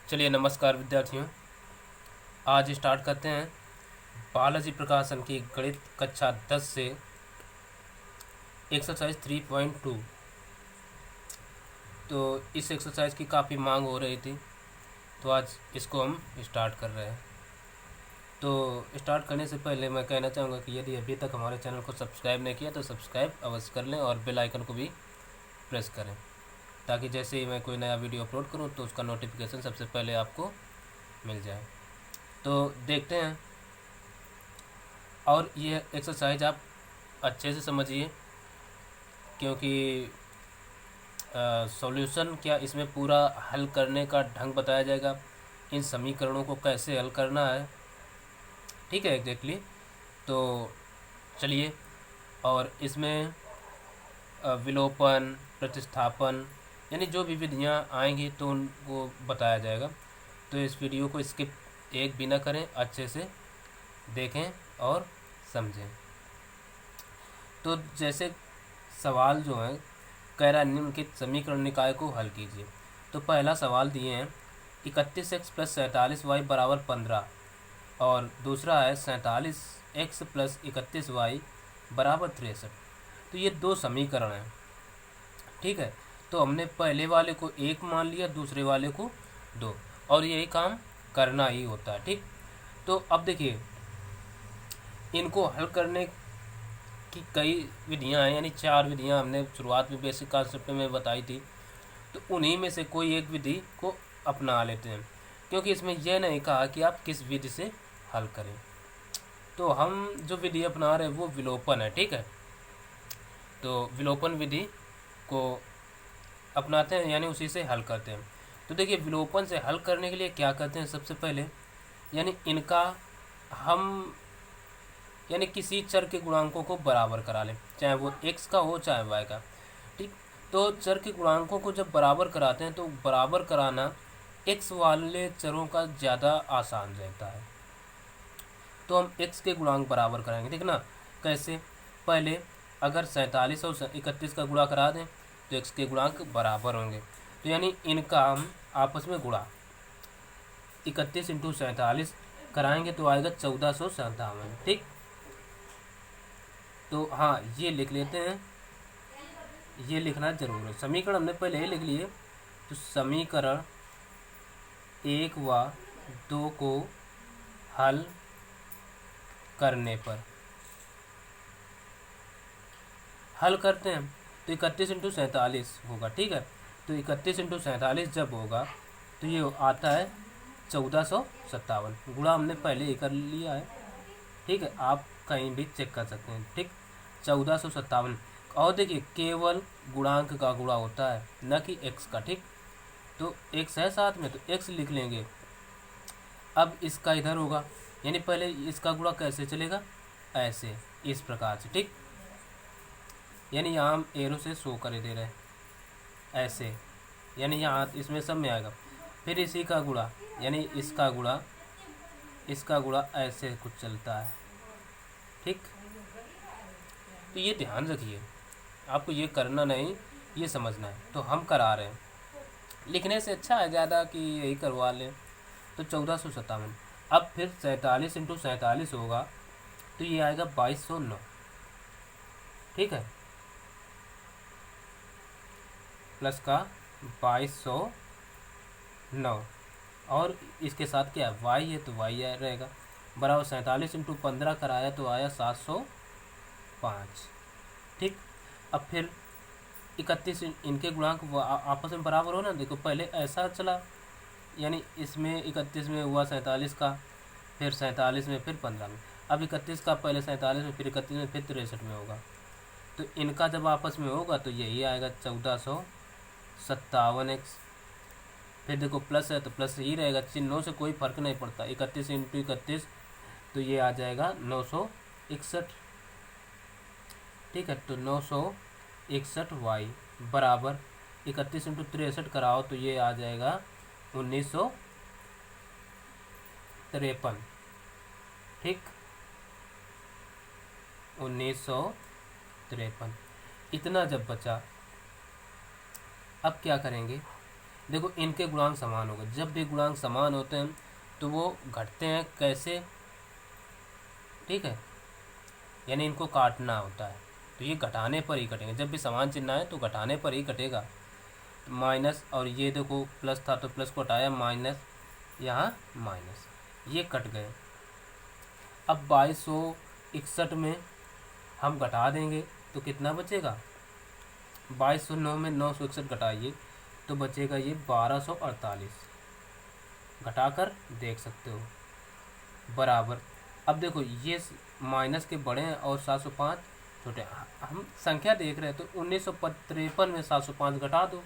चलिए नमस्कार विद्यार्थियों। आज स्टार्ट करते हैं बालाजी प्रकाशन की गणित कक्षा 10 से एक्सरसाइज 3.2। तो इस एक्सरसाइज की काफ़ी मांग हो रही थी, तो आज इसको हम स्टार्ट कर रहे हैं। तो स्टार्ट करने से पहले मैं कहना चाहूँगा कि यदि अभी तक हमारे चैनल को सब्सक्राइब नहीं किया तो सब्सक्राइब अवश्य कर लें और बेल आइकन को भी प्रेस करें, ताकि जैसे ही मैं कोई नया वीडियो अपलोड करूँ तो उसका नोटिफिकेशन सबसे पहले आपको मिल जाए। तो देखते हैं, और ये एक्सरसाइज आप अच्छे से समझिए, क्योंकि सॉल्यूशन क्या, इसमें पूरा हल करने का ढंग बताया जाएगा, इन समीकरणों को कैसे हल करना है। ठीक है, एग्जैक्टली। तो चलिए, और इसमें विलोपन, प्रतिस्थापन, यानी जो भी विधियाँ आएंगी तो उनको बताया जाएगा। तो इस वीडियो को स्किप एक भी ना करें, अच्छे से देखें और समझें। तो जैसे सवाल जो है, कह रहा है निम्नलिखित समीकरण निकाय को हल कीजिए। तो पहला सवाल दिए हैं 31x प्लस 47y बराबर 15, और दूसरा है 47x प्लस 31y बराबर 63। तो ये दो समीकरण हैं। ठीक है, तो हमने पहले वाले को एक मान लिया, दूसरे वाले को दो, और यही काम करना ही होता है। ठीक, तो अब देखिए, इनको हल करने की कई विधियां हैं, यानी 4 विधियां हमने शुरुआत में बेसिक कॉन्सेप्ट में बताई थी। तो उन्हीं में से कोई एक विधि को अपना लेते हैं, क्योंकि इसमें यह नहीं कहा कि आप किस विधि से हल करें। तो हम जो विधि अपना रहे हैं वो विलोपन है। ठीक है, तो विलोपन विधि को अपनाते हैं, यानी उसी से हल करते हैं। तो देखिए, विलोपन से हल करने के लिए क्या करते हैं, सबसे पहले यानी इनका हम यानी किसी चर के गुणांकों को बराबर करा लें, चाहे वो x का हो चाहे y का। ठीक, तो चर के गुणांकों को जब बराबर कराते हैं तो बराबर कराना x वाले चरों का ज़्यादा आसान रहता है। तो हम x के गुणांक बराबर कराएंगे। ठीक ना, कैसे? पहले अगर 47 और 31 का गुणा करा दें तो x के गुणांक बराबर होंगे। तो यानी इनका हम आपस में गुणा 31 इंटू 47 कराएंगे तो आएगा 1457। ठीक, तो हाँ, ये लिख लेते हैं, ये लिखना जरूर है। समीकरण हमने पहले ही लिख लिए। तो समीकरण 1 व 2 को हल करने पर हल करते हैं तो 31 इंटू 47 होगा। ठीक है, तो 31 इंटू 47 जब होगा तो ये आता है 1457। गुणा हमने पहले ही कर लिया है। ठीक है, आप कहीं भी चेक कर सकते हैं। ठीक, 1457। और देखिए, केवल गुणांक का गुणा होता है, न कि x का। ठीक, तो x है साथ में तो x लिख लेंगे। अब इसका इधर होगा, यानी पहले इसका गुणा कैसे चलेगा, ऐसे, इस प्रकार से। ठीक, यानी यहाँ हम एरो से शो कर दे रहे हैं ऐसे, यानी यहाँ इसमें सब में आएगा। फिर इसी का गुणा, यानी इसका गुणा ऐसे कुछ चलता है। ठीक, तो ये ध्यान रखिए, आपको ये करना नहीं, ये समझना है। तो हम करा रहे हैं, लिखने से अच्छा है ज़्यादा कि यही करवा लें। तो 1457। अब फिर 47 इंटू 47 होगा तो ये आएगा 2209। ठीक है, प्लस का 2209, और इसके साथ क्या है, y है तो y रहेगा, बराबर 47 इंटू 15 कराया तो आया 705। ठीक, अब फिर 31 इनके गुणांक आपस में बराबर हो ना। देखो, पहले ऐसा चला, यानी इसमें 31 में हुआ 47 का, फिर 47 में, फिर 15 में। अब 31 का पहले 47 में, फिर 31 में, फिर 63 में होगा। तो इनका जब आपस में होगा तो यही आएगा 1457x। फिर देखो, प्लस है तो प्लस ही रहेगा, चिन्हों से कोई फर्क नहीं पड़ता। 31 इंटू 31 तो ये आ जाएगा 961। ठीक है, तो 961y बराबर 31 इंटू 63 कराओ तो ये आ जाएगा 1953। ठीक, 1953। इतना जब बचा, अब क्या करेंगे, देखो इनके गुणांक समान हो गए। जब भी गुणांक समान होते हैं तो वो घटते हैं कैसे, ठीक है, यानी इनको काटना होता है, तो ये घटाने पर ही कटेंगे। जब भी समान चिन्ह है तो घटाने पर ही कटेगा। माइनस, और ये देखो प्लस था तो प्लस को हटाया, माइनस, यहाँ माइनस, ये कट गए। अब 2261 में हम घटा देंगे तो कितना बचेगा, 2209 में 961 घटाइए तो बचेगा ये 1248, घटाकर देख सकते हो, बराबर। अब देखो ये माइनस के बड़े हैं और 705 छोटे हैं। हम संख्या देख रहे हैं तो 1953 में 705 घटा दो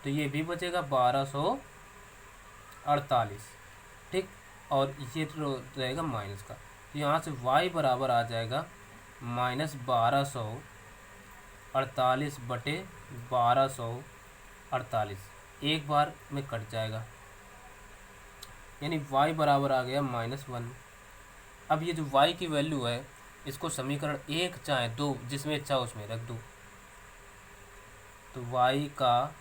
तो ये भी बचेगा 1248, ठीक। और ये तो रहेगा माइनस का, तो यहाँ से y बराबर आ जाएगा -1248 बटे 1248, एक बार में कट जाएगा, यानी y बराबर आ गया -1। अब ये जो y की वैल्यू है इसको समीकरण 1 चाहे 2 जिसमें इच्छा उसमें रख दो, तो y का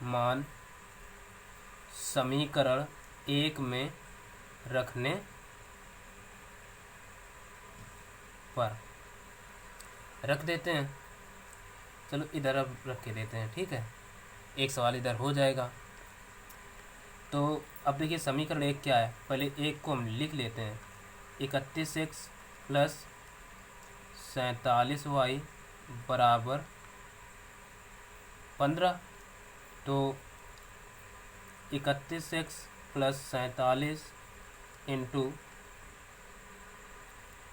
मान समीकरण 1 में रखने पर रख देते हैं। चलो इधर अब रख के देते हैं, ठीक है, एक सवाल इधर हो जाएगा। तो अब देखिए समीकरण 1 क्या है, पहले 1 को हम लिख लेते हैं, 31x प्लस 47y बराबर 15। तो 31x प्लस 47 इंटू,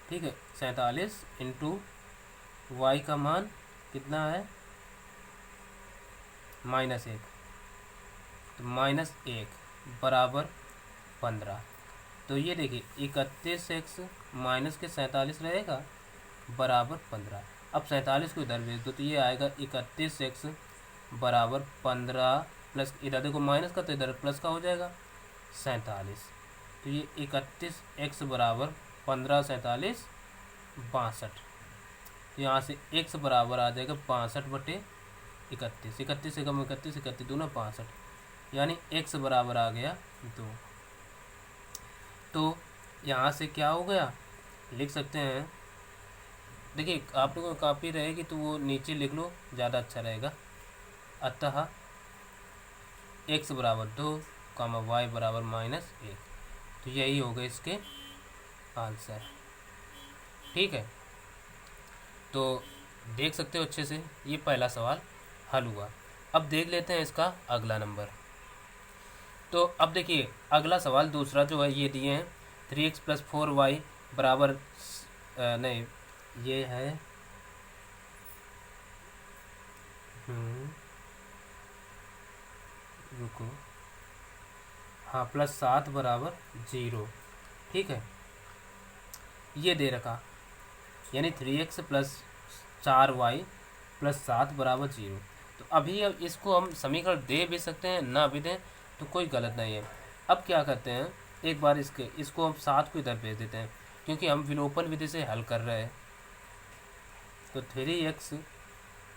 ठीक है, 47 इंटू वाई का मान कितना है, -1, तो -1 बराबर 15। तो ये देखिए 31x माइनस के 47 रहेगा बराबर 15। अब 47 को इधर भेज दो तो ये आएगा 31x बराबर 15 प्लस, इधर देखो माइनस का तो इधर प्लस का हो जाएगा 47। तो ये 31x बराबर 15 47 62। तो यहाँ से x बराबर आ जाएगा 62 बटे 31, 31 से कम 31, 31 दूना 62, यानी x बराबर आ गया 2। तो यहाँ से क्या हो गया, लिख सकते हैं, देखिए आप लोगों को कापी रहेगी तो वो नीचे लिख लो, ज़्यादा अच्छा रहेगा। अतः x बराबर 2, y बराबर -1, तो यही होगा इसके आंसर, ठीक है। तो देख सकते हो अच्छे से, ये पहला सवाल हल हुआ। अब देख लेते हैं इसका अगला नंबर। तो अब देखिए अगला सवाल दूसरा जो है ये दिए हैं 3x प्लस 4y बराबर नहीं, ये है रुको, हाँ, +7 बराबर 0, ठीक है, ये दे रखा, यानी 3x प्लस 4y प्लस 7 बराबर 0। तो अभी अब इसको हम समीकरण दे भी सकते हैं, ना भी दें तो कोई गलत नहीं है। अब क्या करते हैं, एक बार इसको हम 7 को इधर भेज देते हैं, क्योंकि हम विलोपन विधि से हल कर रहे हैं। तो 3x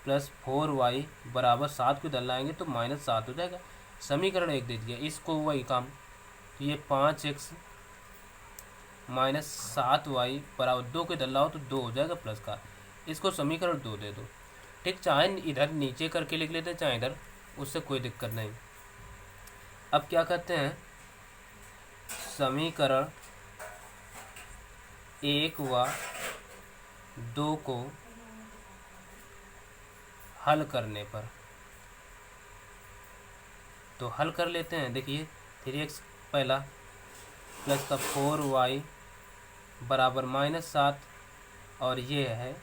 प्लस 4y बराबर 7 को इधर लाएंगे तो -7 हो जाएगा। समीकरण 1 दे दिया, इसको वही काम, तो ये 5x -7y बराबर 2 को इधर लाओ तो 2 हो जाएगा प्लस का, इसको समीकरण 2 दे दो, ठीक। चाहे इधर नीचे करके लिख लेते हैं चाहे इधर, उससे कोई दिक्कत नहीं। अब क्या करते हैं, समीकरण 1 व 2 को हल करने पर, तो हल कर लेते हैं। देखिए 3x पहला प्लस का 4y बराबर -7, और ये है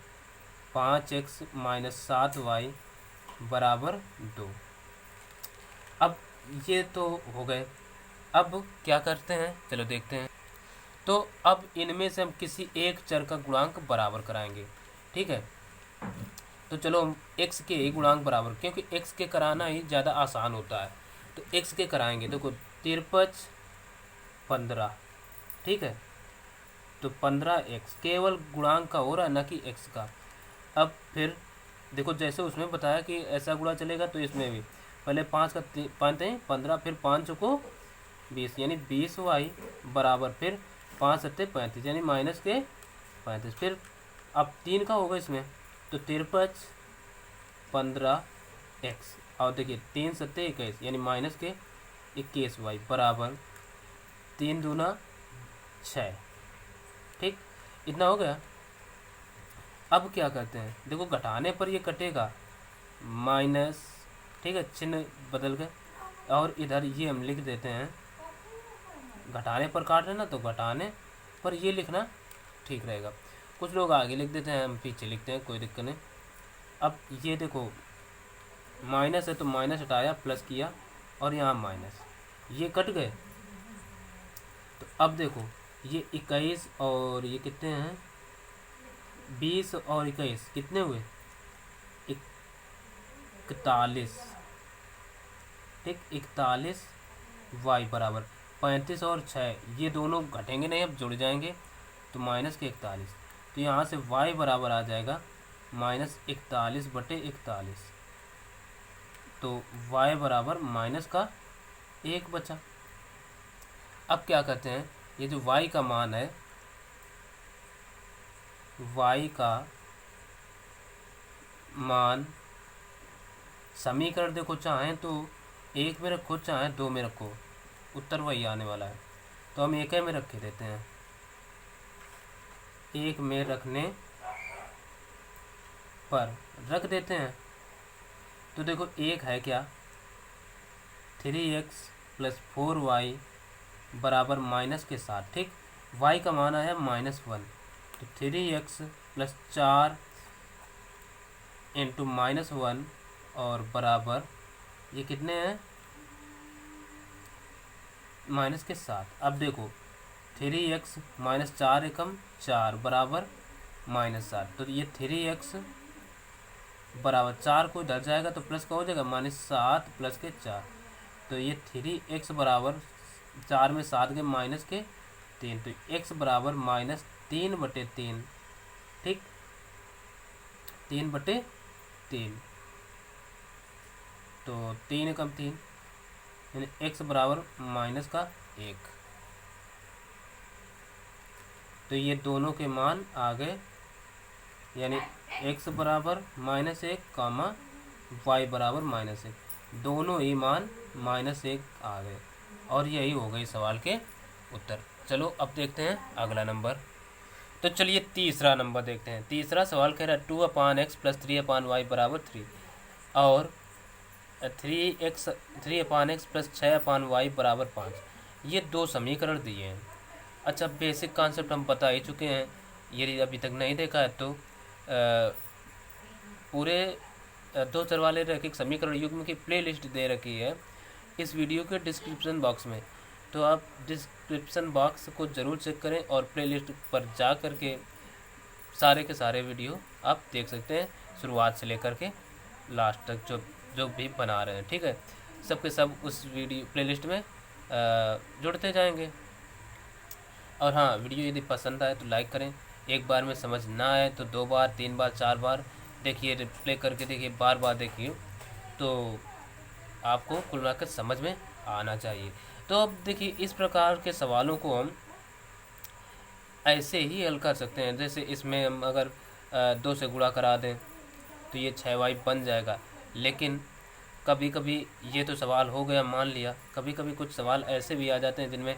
5x -7y बराबर 2। अब ये तो हो गए। अब क्या करते हैं, चलो देखते हैं। तो अब इनमें से हम किसी एक चर का गुणांक बराबर कराएंगे, ठीक है। तो चलो हम x के ही गुणांक बराबर, क्योंकि x के कराना ही ज़्यादा आसान होता है, तो x के कराएंगे। देखो 53 15, ठीक है, तो 15x केवल गुणांक का हो रहा है, ना कि x का। अब फिर देखो जैसे उसमें बताया कि ऐसा गुणा चलेगा तो इसमें भी, पहले 5 का 5 15, फिर 5 को 20 यानी 20y बराबर फिर 5 सत्ते 35 यानी माइनस के 35। फिर अब 3 का होगा इसमें तो 53 15x और देखिए 3 सत्ते 21 यानी माइनस के 21y बराबर 3 दूना 6। ठीक, इतना हो गया। अब क्या करते हैं, देखो घटाने पर ये कटेगा माइनस, ठीक है, चिन्ह बदल के, और इधर ये हम लिख देते हैं, घटाने पर काट रहे ना तो घटाने पर ये लिखना ठीक रहेगा। कुछ लोग आगे लिख देते हैं, हम पीछे लिखते हैं, कोई दिक्कत नहीं। अब ये देखो माइनस है तो माइनस हटाया, प्लस किया और यहाँ माइनस, ये कट गए। तो अब देखो ये 21 और ये कितने हैं, 20 और 21 कितने हुए, 41। ठीक, 41 y बराबर 35 और 6, ये दोनों घटेंगे नहीं, अब जुड़ जाएंगे तो माइनस के 41। तो यहाँ से y बराबर आ जाएगा माइनस 41/41। तो y बराबर माइनस का 1 बचा। अब क्या करते हैं, ये जो y का मान है, y का मान समीकरण देखो, चाहें तो 1 में रखो चाहें 2 में रखो, उत्तर वही आने वाला है। तो हम 1 में रख के देते हैं, 1 में रखने पर रख देते हैं। तो देखो 1 है क्या, 3x + 4y बराबर माइनस के 7। ठीक, y का मान आया -1, तो 3x + 4 इंटू -1 और बराबर ये कितने हैं, माइनस के 7। अब देखो 3x - 4 एकम 4 बराबर -7, तो ये 3x बराबर 4 को इधर जाएगा तो प्लस का हो जाएगा, -7 + के 4, तो ये 3x बराबर 4 में 7 के -3, तो x बराबर -3/3। ठीक, 3/3, तो 3 एकम 3 यानी x बराबर -1। तो ये दोनों के मान आ गए, यानी x बराबर -1 कामा y बराबर -1, दोनों ही मान -1 आ गए। और यही हो गई सवाल के उत्तर। चलो अब देखते हैं अगला नंबर। तो चलिए तीसरा नंबर देखते हैं। तीसरा सवाल कह रहा है 2/x + 3/y बराबर 3 और 3x + 6/y बराबर 5, ये दो समीकरण दिए हैं। अच्छा, बेसिक कॉन्सेप्ट हम बता ही चुके हैं, यदि अभी तक नहीं देखा है तो पूरे 2 चर वाले रैखिक समीकरण युग्म की प्लेलिस्ट दे रखी है इस वीडियो के डिस्क्रिप्शन बॉक्स में, तो आप डिस्क्रिप्शन बॉक्स को ज़रूर चेक करें और प्लेलिस्ट पर जा कर के सारे के सारे वीडियो आप देख सकते हैं, शुरुआत से लेकर के लास्ट तक जो भी बना रहे हैं। ठीक है, सब के सब उस वीडियो प्लेलिस्ट में जुड़ते जाएंगे। और हाँ, वीडियो यदि पसंद आए तो लाइक करें, एक बार में समझ ना आए तो 2 बार 3 बार 4 बार देखिए, रिप्ले करके देखिए, बार बार देखिए, तो आपको कुल मिलाकर समझ में आना चाहिए। तो अब देखिए, इस प्रकार के सवालों को हम ऐसे ही हल कर सकते हैं, जैसे इसमें हम अगर 2 से गुणा करा दें तो ये 6y बन जाएगा। लेकिन कभी कभी ये तो सवाल हो गया, मान लिया, कभी कभी कुछ सवाल ऐसे भी आ जाते हैं जिनमें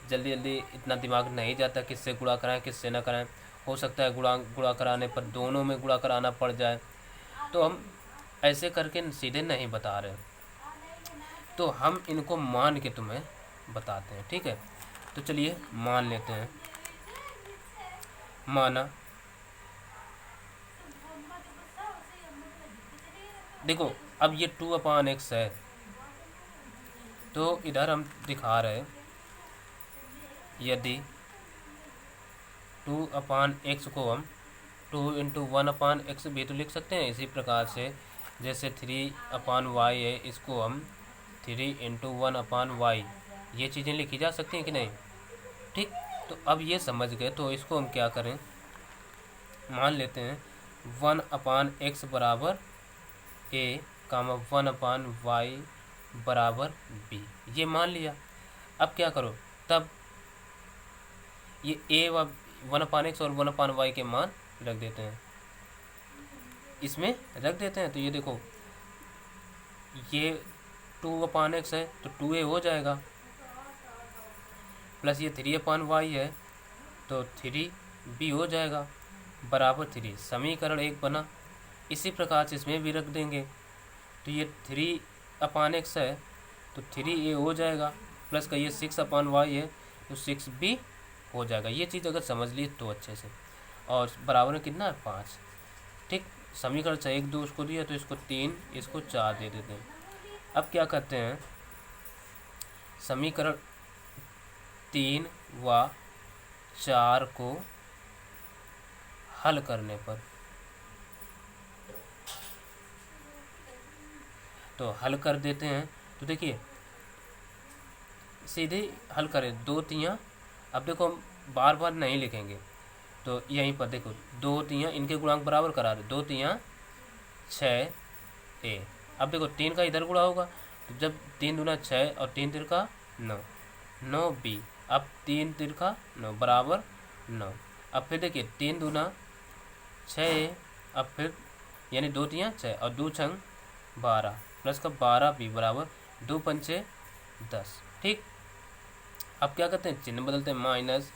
जल्दी जल्दी इतना दिमाग नहीं जाता किससे गुणा कराएं किससे ना कराएं। हो सकता है गुणा कराने पर दोनों में गुणा कराना पड़ जाए, तो हम ऐसे करके सीधे नहीं बता रहे, तो हम इनको मान के तुम्हें बताते हैं। ठीक है, तो चलिए मान लेते हैं। माना, देखो अब ये 2/x है, तो इधर हम दिखा रहे हैं, यदि 2/x को हम 2 × 1/x भी तो लिख सकते हैं, इसी प्रकार से जैसे 3/y है, इसको हम 3 × 1/y, ये चीज़ें लिखी जा सकती हैं कि नहीं। ठीक, तो अब ये समझ गए, तो इसको हम क्या करें, मान लेते हैं 1/x बराबर a, 1/y बराबर बी, ये मान लिया। अब क्या करो, तब ये ए व 1/x और 1/y के मान रख देते हैं, इसमें रख देते हैं। तो ये देखो, ये 2/x है तो 2a हो जाएगा, प्लस ये 3/y है तो 3b हो जाएगा, बराबर 3। समीकरण 1 बना। इसी प्रकार से इसमें भी रख देंगे, तो ये 3/x है तो 3a हो जाएगा, प्लस का ये 6/y है तो 6b हो जाएगा। ये चीज़ अगर समझ ली तो अच्छे से। और बराबर में कितना है, 5। ठीक, समीकरण से 1 2 उसको दिया तो इसको 3, इसको 4 दे देते हैं। अब क्या करते हैं, समीकरण 3 व 4 को हल करने पर, तो हल कर देते हैं। तो देखिए सीधे हल करें, 2 तियाँ, अब देखो हम बार बार नहीं लिखेंगे, तो यहीं पर देखो 2 तियाँ, इनके गुणांक बराबर करा दे, 2 तियाँ 6a। अब देखो 3 का इधर गुणा होगा, तो जब 3 दूना 6 और 3 तिरका 9, 9b। अब 3 तिरका 9 बराबर 9। अब फिर देखिए 3 दूना 6, अब फिर यानी 2 तियाँ 6 और 2 छंग 12, प्लस का 12b बराबर 2 पंचे 10। ठीक, अब क्या करते हैं, चिन्ह बदलते हैं, माइनस,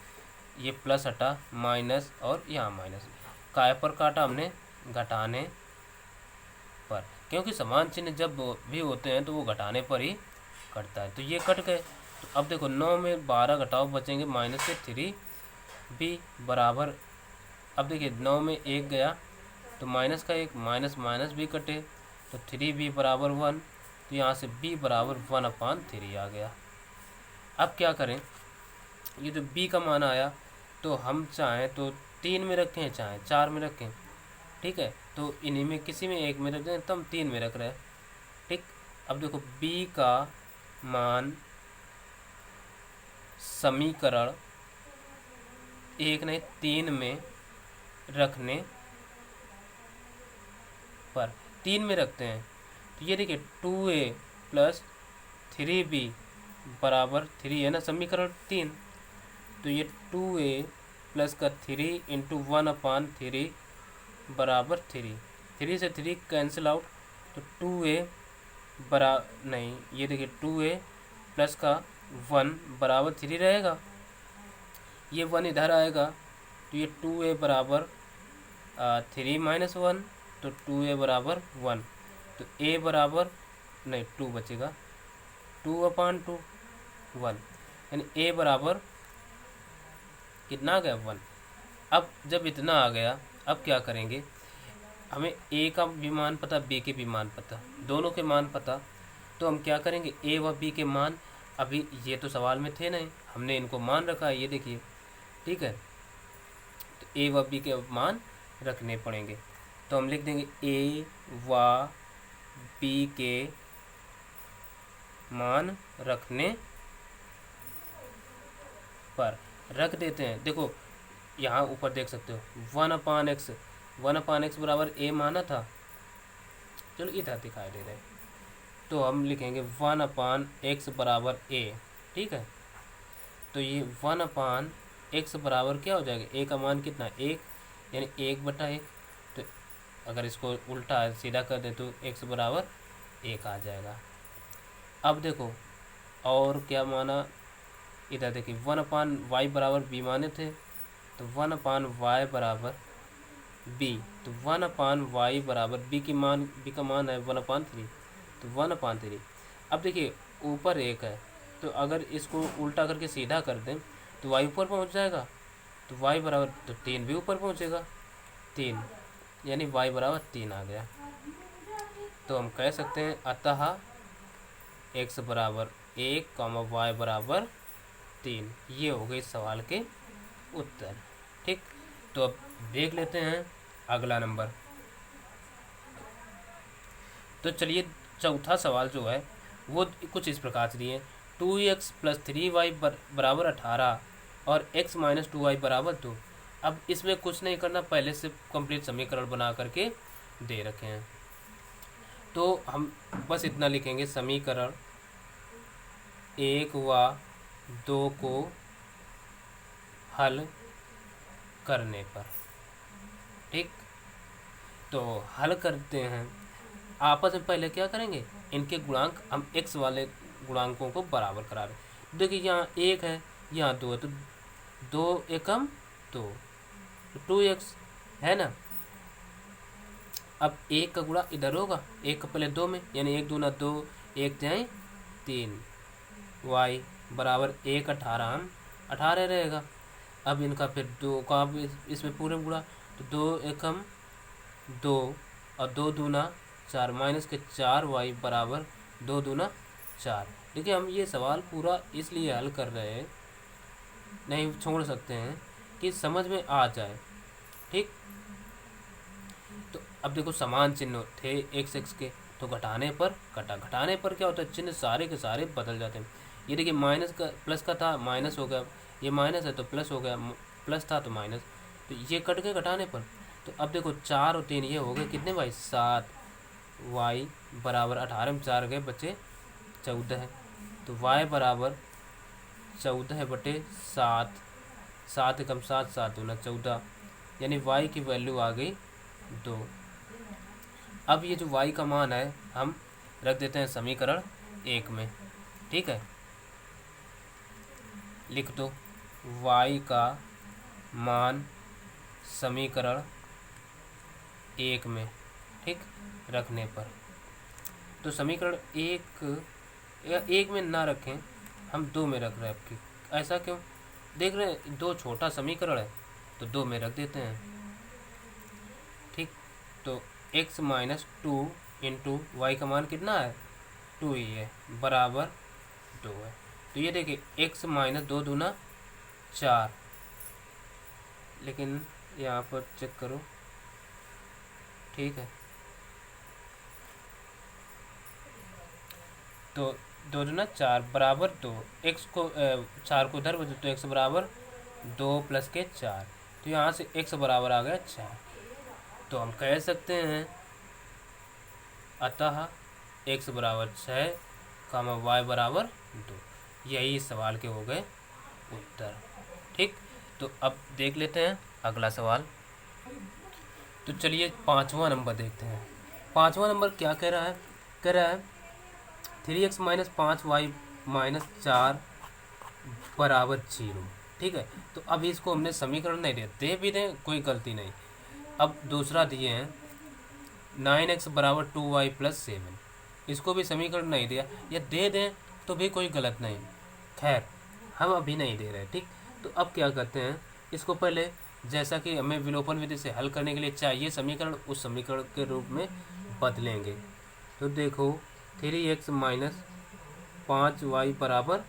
ये प्लस हटा माइनस और यहाँ माइनस, काय पर काटा हमने, घटाने पर, क्योंकि समान चिन्ह जब भी होते हैं तो वो घटाने पर ही कटता है। तो ये कट गए। तो अब देखो 9 में 12 घटाओ, बचेंगे माइनस से 3b बराबर, अब देखिए 9 में 1 गया तो माइनस का 1, माइनस माइनस भी कटे तो 3b बराबर 1, तो यहाँ से b बराबर 1/3 आ गया। अब क्या करें, ये जो b का मान आया तो हम चाहें तो 3 में रखें, चाहें 4 में रखें, ठीक है, तो इन्हीं में किसी में एक में रख दें, तो हम 3 में रख रहे हैं। ठीक, अब देखो b का मान समीकरण 1 नहीं 3 में रखने पर, 3 में रखते हैं, तो ये देखिए 2a प्लस 3b बराबर 3 है ना, समीकरण 3। तो ये 2a प्लस का 3 इंटू 1/3 बराबर 3, 3 से 3 कैंसिल आउट, तो 2a बरा नहीं, ये देखिए 2a प्लस का 1 बराबर 3 रहेगा, ये 1 इधर आएगा, तो ये 2a बराबर 3 माइनस 1, तो 2a बराबर 1, तो a बराबर नहीं 2 बचेगा, 2/2 1, यानी a बराबर कितना आ गया, 1। अब जब इतना आ गया, अब क्या करेंगे, हमें a का भी मान पता, b के भी मान पता, दोनों के मान पता, तो हम क्या करेंगे, a व b के मान, अभी ये तो सवाल में थे नहीं, हमने इनको मान रखा है, ये देखिए, ठीक है, तो a व b के मान रखने पड़ेंगे। तो हम लिख देंगे a व b के मान रखने पर, रख देते हैं। देखो यहाँ ऊपर देख सकते हो 1/x, 1/x बराबर a माना था, चलो इधर दिखाई दे रहा है, तो हम लिखेंगे 1/x बराबर a, ठीक है, तो ये 1/x बराबर क्या हो जाएगा, a का मान कितना, 1, यानी 1/1, तो अगर इसको उल्टा सीधा कर दे तो x बराबर 1 आ जाएगा। अब देखो और क्या माना, इधर देखिए 1/y बराबर b माने थे, तो 1/y बराबर b, तो 1/y बराबर b की मान, b का मान है 1/3, तो 1/3। अब देखिए ऊपर 1 है, तो अगर इसको उल्टा करके सीधा कर दें तो y ऊपर पहुंच जाएगा, तो y बराबर, तो 3 भी ऊपर पहुंचेगा, 3, यानी y बराबर 3 आ गया। तो हम कह सकते हैं अतः x बराबर 1, y बराबर 3, ये हो गए सवाल के उत्तर। ठीक, तो अब देख लेते हैं अगला नंबर। तो चलिए चौथा सवाल जो है वो कुछ इस प्रकार से दिए, 2x प्लस 3y बराबर 18 और x माइनस 2y बराबर 2। अब इसमें कुछ नहीं करना, पहले से कंप्लीट समीकरण बना करके दे रखे हैं, तो हम बस इतना लिखेंगे, समीकरण 1 व 2 को हल करने पर। ठीक, तो हल करते हैं। आपस में पहले क्या करेंगे, इनके गुणांक हम x वाले गुणांकों को बराबर करा रहे। देखिए यहाँ 1 है, यहाँ 2 है, तो 2 एकम 2, तो 2x है ना। अब 1 का गुणा इधर होगा, 1 का पहले 2 में, यानी 1 दूना 2, 1 जाए 3, y बराबर 1 18 हम 18 रहेगा। अब इनका फिर 2 का इसमें पूरे गुणा, तो 2 एकम 2 और 2 दूना 4, माइनस के 4y बराबर 2 दूना 4। देखिए हम ये सवाल पूरा इसलिए हल कर रहे हैं, नहीं छोड़ सकते हैं कि समझ में आ जाए। ठीक, तो अब देखो समान चिन्ह थे एक्स एक्स के, तो घटाने पर कटा, घटाने पर क्या होता है, चिन्ह सारे के सारे बदल जाते हैं। ये देखिए माइनस का प्लस का था, माइनस हो गया, ये माइनस है तो प्लस हो गया, प्लस था तो माइनस, तो ये कट गए घटाने पर। तो अब देखो 4 और 3 ये हो गए कितने भाई, 7, y बराबर 18 में 4 गए बचे 14, तो y बराबर 14/7, 7 एकम 7, 7 दूना 14, यानी y की वैल्यू आ गई 2। अब ये जो y का मान है हम रख देते हैं समीकरण 1 में। ठीक है, लिख दो y का मान समीकरण 1 में, ठीक, रखने पर। तो समीकरण 1 में ना रखें, हम 2 में रख रहे हैं आपकी। ऐसा क्यों, देख रहे हैं 2 छोटा समीकरण है तो 2 में रख देते हैं। ठीक, तो x माइनस 2 इंटू वाई का मान कितना है, 2 ही है, बराबर 2 है। तो ये देखिए x माइनस 2 दूना 4, लेकिन यहाँ पर चेक करो, ठीक है, तो 2 दूना 4 बराबर 2, x को 4 को उधर बचे तो x बराबर 2 प्लस के 4, तो यहाँ से x बराबर आ गया 4। तो हम कह सकते हैं अतः x बराबर 6, y बराबर 2। यही इस सवाल के हो गए उत्तर। ठीक, तो अब देख लेते हैं अगला सवाल। तो चलिए 5वां नंबर देखते हैं। 5वां नंबर क्या कह रहा है, कह रहा है 3x माइनस 5y माइनस 4 बराबर 0। ठीक है, तो अब इसको हमने समीकरण नहीं दे भी दें कोई गलती नहीं। अब दूसरा दिए हैं 9x बराबर 2y प्लस 7, इसको भी समीकरण नहीं दिया, या दे दें तो भी कोई गलत नहीं, खैर हम अभी नहीं दे रहे। ठीक, तो अब क्या करते हैं, इसको पहले जैसा कि हमें विलोपन विधि से हल करने के लिए चाहिए समीकरण, उस समीकरण के रूप में बदलेंगे। तो देखो 3x माइनस 5y बराबर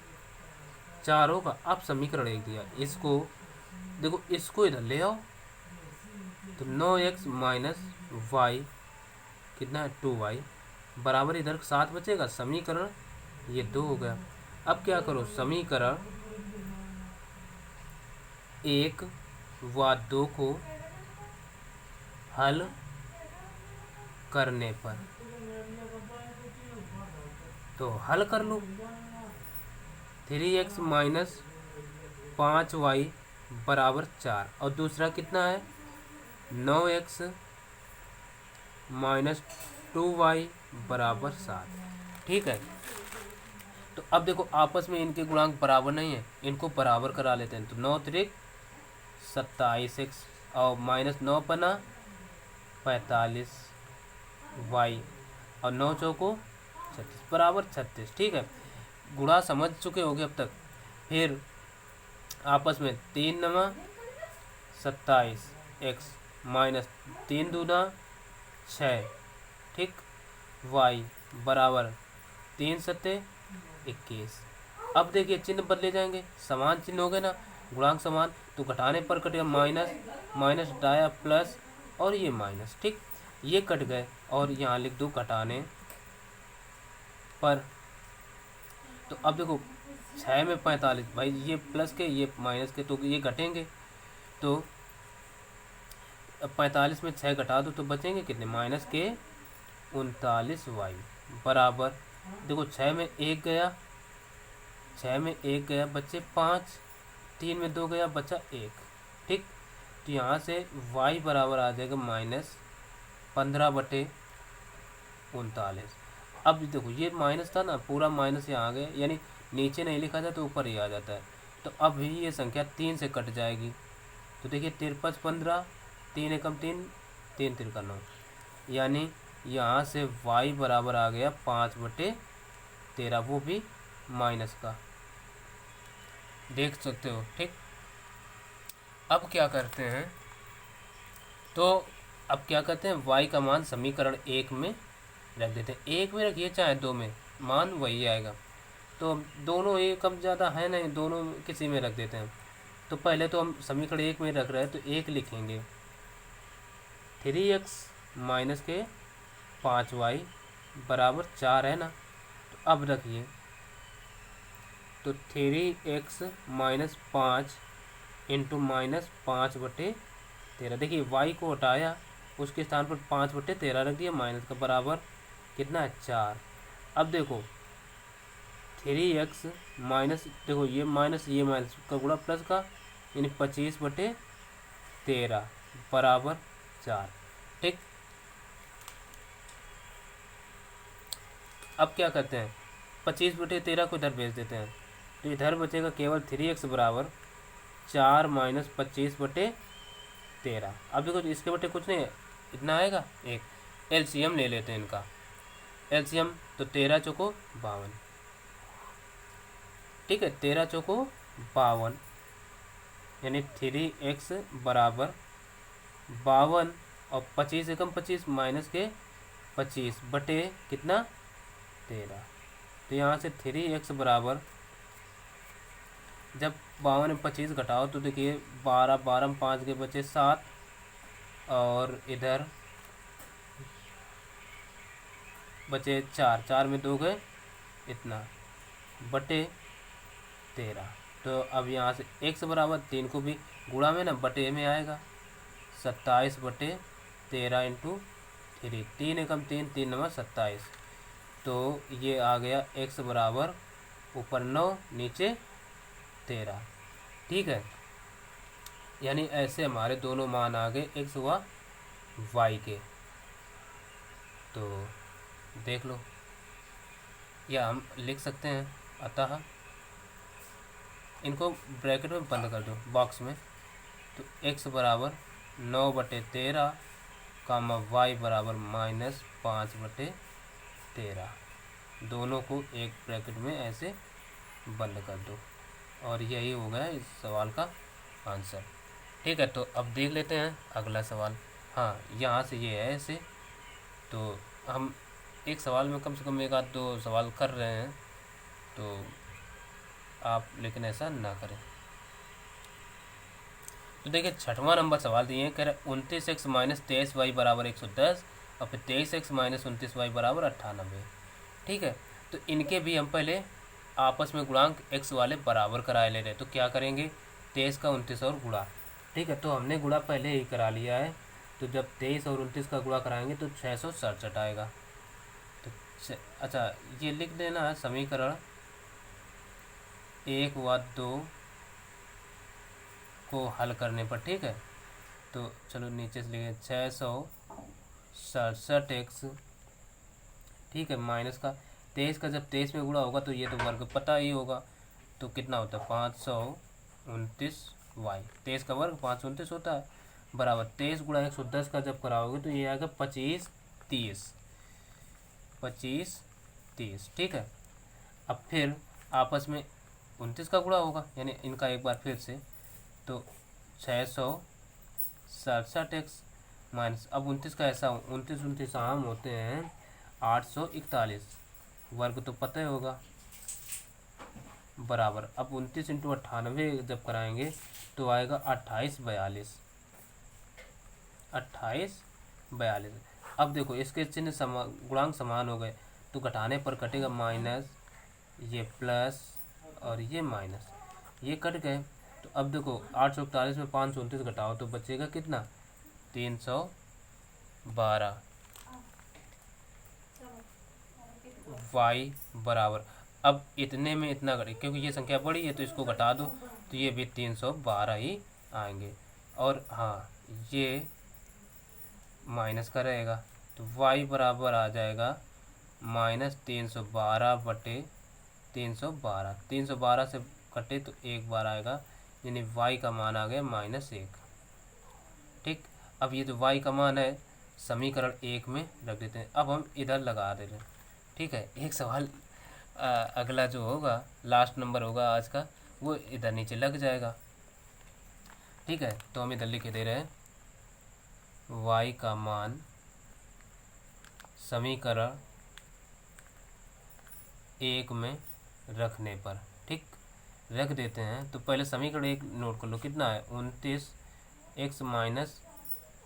4 होगा। अब समीकरण 1 दिया, इसको देखो, इसको इधर ले आओ, तो 9x माइनस वाई कितना है 2y बराबर इधर 7 बचेगा, समीकरण ये 2 हो गया। अब क्या करो, समीकरण 1 व 2 को हल करने पर, तो हल कर लो। 3x माइनस 5y बराबर 4, और दूसरा कितना है 9x माइनस 2y बराबर 7। ठीक है, तो अब देखो आपस में इनके गुणांक बराबर नहीं है, इनको बराबर करा लेते हैं। तो 9 त्रिक 27x और माइनस 9 पना 45 y और 9 चौको 36 बराबर 36। ठीक है, गुणा समझ चुके होगे अब तक। फिर आपस में 3 नमा 27x माइनस 3 दूना 6, ठीक, y बराबर 3 सत्ते 21। अब देखिए चिन्ह बदले जाएंगे, समान चिन्ह हो गए ना, गुणांक समान, तो घटाने पर कटेगा माइनस, माइनस डाया प्लस, और ये माइनस। ठीक, ये कट गए और यहाँ लिख दो घटाने पर। तो अब देखो 6 में 45, भाई ये प्लस के ये माइनस के, तो ये घटेंगे, तो अब 45 में 6 घटा दो तो बचेंगे कितने, माइनस के 39y बराबर, देखो 6 में 1 गया 6 में 1 गया बच्चे 5, 3 में 2 गया बचा 1। ठीक, तो यहाँ से y बराबर आ जाएगा -15/39। अब देखो ये माइनस था ना, पूरा माइनस यहाँ आ गया, यानी नीचे नहीं लिखा था तो ऊपर ही आ जाता है। तो अब भी ये संख्या 3 से कट जाएगी। तो देखिए 53 15, 3 एकम 3, 3 तिरका 9, यानी यहाँ से y बराबर आ गया 5/13, वो भी माइनस का, देख सकते हो। ठीक, अब क्या करते हैं, तो अब क्या करते हैं, y का मान समीकरण 1 में रख देते हैं। 1 में रखिए चाहे 2 में, मान वही आएगा। तो दोनों एक कम ज़्यादा है नहीं, दोनों किसी में रख देते हैं। तो पहले तो हम समीकरण 1 में रख रहे हैं तो 1 लिखेंगे, 3x माइनस के 5y बराबर 4 है ना। तो अब रखिए, तो 3x माइनस 5 इंटू -5/13। देखिए y को हटाया, उसके स्थान पर 5/13 रख दिया, माइनस का बराबर कितना है 4। अब देखो 3x माइनस, देखो ये माइनस का गुणा प्लस का, यानी 25/13 बराबर 4। ठीक, अब क्या करते हैं, 25/13 को इधर भेज देते हैं, तो इधर बचेगा केवल 3x बराबर 4 माइनस 25/13। अब देखो इसके बटे कुछ नहीं है, इतना आएगा, एक एलसीएम ले लेते हैं इनका। एलसीएम तो 13 चौको 52, ठीक है, 13 चौको 52, यानी 3x बराबर 52 और 25 एकम 25 माइनस के 25 बटे कितना 13। तो यहाँ से 3x बराबर, जब 52 में 25 घटाओ तो देखिए 12 12 में 5 के बचे 7, और इधर बचे 4, 4 में 2 गए इतना बटे 13। तो अब यहाँ से x बराबर 3 को भी गुणा में ना बटे में आएगा, 27/13 इंटू 3, 3 एकम 3, 3 नंबर 27। तो ये आ गया x बराबर ऊपर 9 नीचे 13। ठीक है, यानी ऐसे हमारे दोनों मान आ गए x व y के। तो देख लो, या हम लिख सकते हैं, अतः इनको ब्रैकेट में बंद कर दो बॉक्स में। तो x बराबर 9/13 कामा y बराबर -5/13, दोनों को एक ब्रैकेट में ऐसे बंद कर दो, और यही हो गया इस सवाल का आंसर। ठीक है, तो अब देख लेते हैं अगला सवाल। हाँ, यहाँ से ये है ऐसे, तो हम एक सवाल में कम से कम 1 आध 2 सवाल कर रहे हैं, तो आप लेकिन ऐसा ना करें। तो देखिए 6वां नंबर सवाल दिए हैं, कह रहे 29x माइनस 23y बराबर 110 और फिर 23x माइनस 29y बराबर 98। ठीक है, तो इनके भी हम पहले आपस में गुणांक x वाले बराबर कराए ले रहे हैं। तो क्या करेंगे, 23 का 29 और गुणा। ठीक है, तो हमने गुणा पहले ही करा लिया है, तो जब 23 और 29 का गुणा कराएंगे तो 667 आएगा। तो अच्छा, ये लिख देना है समीकरण 1 व 2 को हल करने पर। ठीक है, तो चलो नीचे से लिखें 667x, ठीक है, माइनस का 23 का जब 23 में गुणा होगा तो ये तो वर्ग पता ही होगा, तो कितना होता है 529y, 23 का वर्ग 529 होता है, बराबर 23 गुणा 110 का जब कराओगे तो ये आएगा 25 30। ठीक है, अब फिर आपस में 29 का गुणा होगा, यानी इनका एक बार फिर से, तो 667x माइनस, अब 29 का ऐसा 29 आम होते हैं 841, वर्ग तो पता ही होगा, बराबर, अब 29 इंटू 98 जब कराएंगे तो आएगा 2842। अब देखो इसके चिन्ह गुणांक समान हो गए, तो घटाने पर कटेगा माइनस, ये प्लस और ये माइनस, ये कट गए। तो अब देखो 841 में 529 घटाओ तो बचेगा कितना 312। y बराबर अब इतने में इतना घटे, क्योंकि ये संख्या बड़ी है तो इसको घटा दो, तो ये भी 312 ही आएंगे। और हाँ, ये माइनस का रहेगा, तो y बराबर आ जाएगा -312/312। 312 से कटे तो एक बार आएगा, यानी y का मान आ गया -1। ठीक, अब ये जो y का मान है समीकरण 1 में रख देते हैं। अब हम इधर लगा देते हैं। ठीक है, एक सवाल अगला जो होगा, लास्ट नंबर होगा आज का, वो इधर नीचे लग जाएगा। ठीक है, तो हम इधर लिख दे रहे हैं y का मान समीकरण 1 में रखने पर। ठीक, रख देते हैं। तो पहले समीकरण 1 नोट कर लो, कितना है 29x -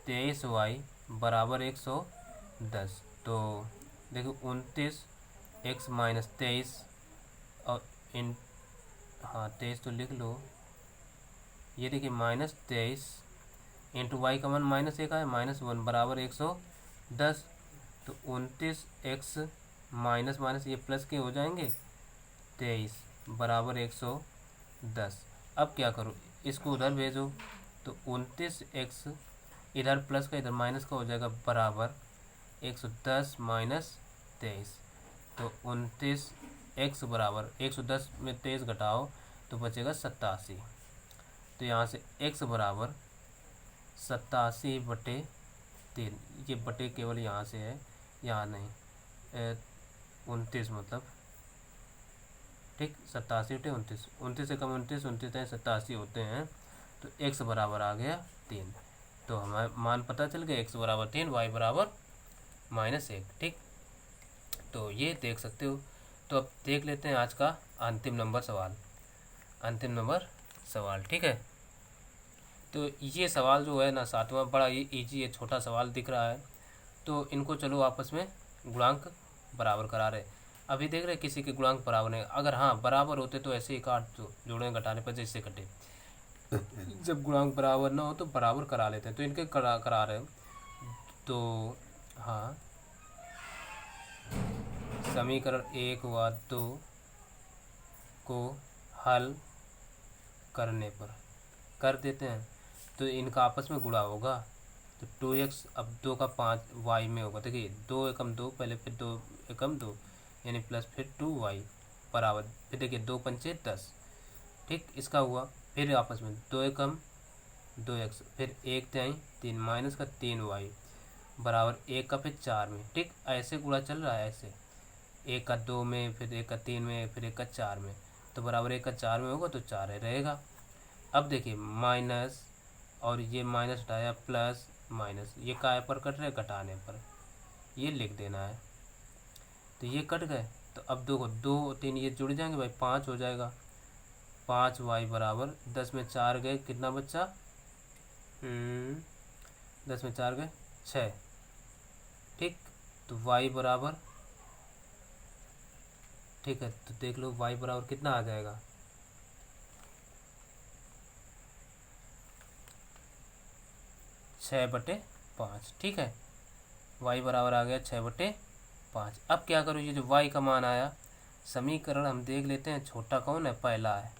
23y बराबर 110। तो देखो 29x - 23 और इन, हाँ 23 तो लिख लो, ये देखिए -23 इंटू वाई का मान -1 है, -1 बराबर 110। तो 29x माइनस माइनस ये प्लस के हो जाएंगे, 23 बराबर 110। अब क्या करो, इसको उधर भेजो, तो 29x इधर प्लस का इधर माइनस का हो जाएगा, बराबर 110 माइनस 23। तो 29x बराबर 110 में 23 घटाओ तो बचेगा 87। तो यहाँ से x बराबर 87/3। ये बटे केवल यहाँ से है, यहाँ नहीं, 29 मतलब। ठीक, 87/29, 29 से कम 29, 29 है 87 होते हैं। तो x बराबर आ गया 3। तो हमारा मान पता चल गया, x बराबर 3, y बराबर -1। ठीक, तो ये देख सकते हो। तो अब देख लेते हैं आज का अंतिम नंबर सवाल। ठीक है, तो ये सवाल जो है ना 7वां, बड़ा ही ईजी है, छोटा सवाल दिख रहा है। तो इनको चलो आपस में गुणांक बराबर करा रहे। अभी देख रहे किसी के गुणांक बराबर नहीं, अगर हाँ बराबर होते तो ऐसे ही काट दो, जोड़ने घटाने पर जैसे कटे। जब गुणांक बराबर ना हो तो बराबर करा लेते हैं, तो इनके करा रहे हैं। तो हाँ, समीकरण 1 व 2 को हल करने पर कर देते हैं, तो इनका आपस में गुणा होगा। तो 2x, अब 2 का 5 y में होगा। देखिए 2 एकम 2 पहले, फिर 2 एकम 2, यानी प्लस फिर 2y बराबर, फिर देखिए 2 पंचे 10। ठीक, इसका हुआ। फिर आपस में 2 एकम 2x, फिर 1 तिहाई 3 माइनस का 3y बराबर 1 का फिर 4 में। ठीक, ऐसे गुणा चल रहा है, ऐसे 1 का 2 में, फिर 1 का 3 में, फिर 1 का 4 में। तो बराबर 1 का 4 में होगा तो 4 रहेगा। अब देखिए माइनस, और ये माइनस हटाया, प्लस माइनस, ये काय पर कट रहे, घटाने पर, ये लिख देना है। तो ये कट गए, तो अब देखो 2 3 ये जुड़ जाएंगे भाई, 5 हो जाएगा। 5y बराबर 10 में 4 गए, कितना बच्चा, 10 में 4 गए 6। ठीक, तो y बराबर, ठीक है, तो देख लो y बराबर कितना आ जाएगा, 6/5। ठीक है, y बराबर आ गया 6/5। अब क्या करो, ये जो y का मान आया, समीकरण हम देख लेते हैं छोटा कौन है, पहला है,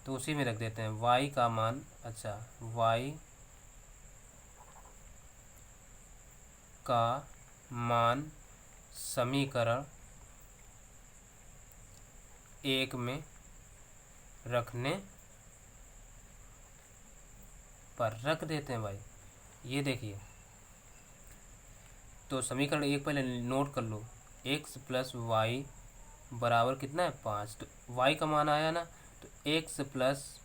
तो उसी में रख देते हैं y का मान। अच्छा, y का मान समीकरण 1 में रखने पर रख देते हैं भाई। ये देखिए, तो समीकरण 1 पहले नोट कर लो, x + y बराबर कितना है 5। तो y का मान आया ना, तो x +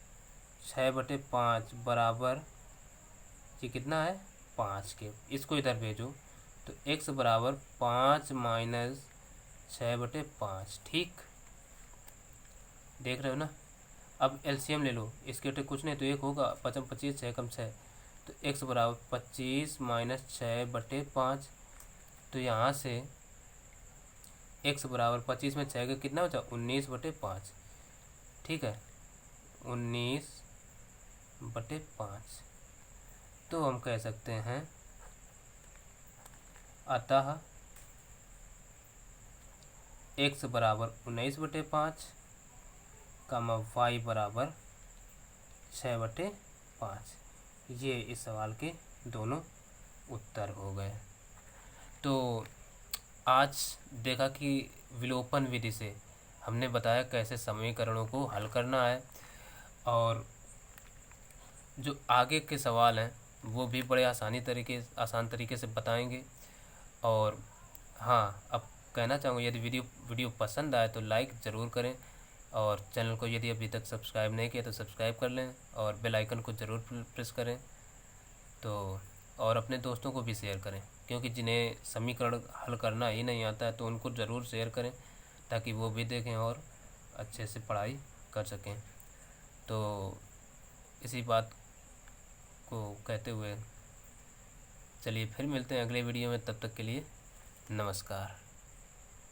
6/5 बराबर, ये कितना है 5 के, इसको इधर भेजो, तो x बराबर 5 माइनस 6/5। ठीक, देख रहे हो ना। अब एलसीएम ले लो, इसके उठे कुछ नहीं तो 1 होगा, 5 25, 6 कम 6, तो x बराबर 25 माइनस 6/5। तो यहाँ से x बराबर 25 में 6 का कितना बचा, 19/5। ठीक है, 19/5। तो हम कह सकते हैं, अतः x बराबर 19/5 कामा y बराबर 6/5। ये इस सवाल के दोनों उत्तर हो गए। तो आज देखा कि विलोपन विधि से हमने बताया कैसे समीकरणों को हल करना है, और जो आगे के सवाल हैं वो भी बड़े आसान तरीके से बताएंगे। और हाँ, अब कहना चाहूँगा यदि वीडियो पसंद आए तो लाइक ज़रूर करें, और चैनल को यदि अभी तक सब्सक्राइब नहीं किया तो सब्सक्राइब कर लें, और बेल आइकन को ज़रूर प्रेस करें। तो और अपने दोस्तों को भी शेयर करें, क्योंकि जिन्हें समीकरण हल करना ही नहीं आता है तो उनको ज़रूर शेयर करें, ताकि वो भी देखें और अच्छे से पढ़ाई कर सकें। तो इसी बात को कहते हुए चलिए फिर मिलते हैं अगले वीडियो में। तब तक के लिए नमस्कार।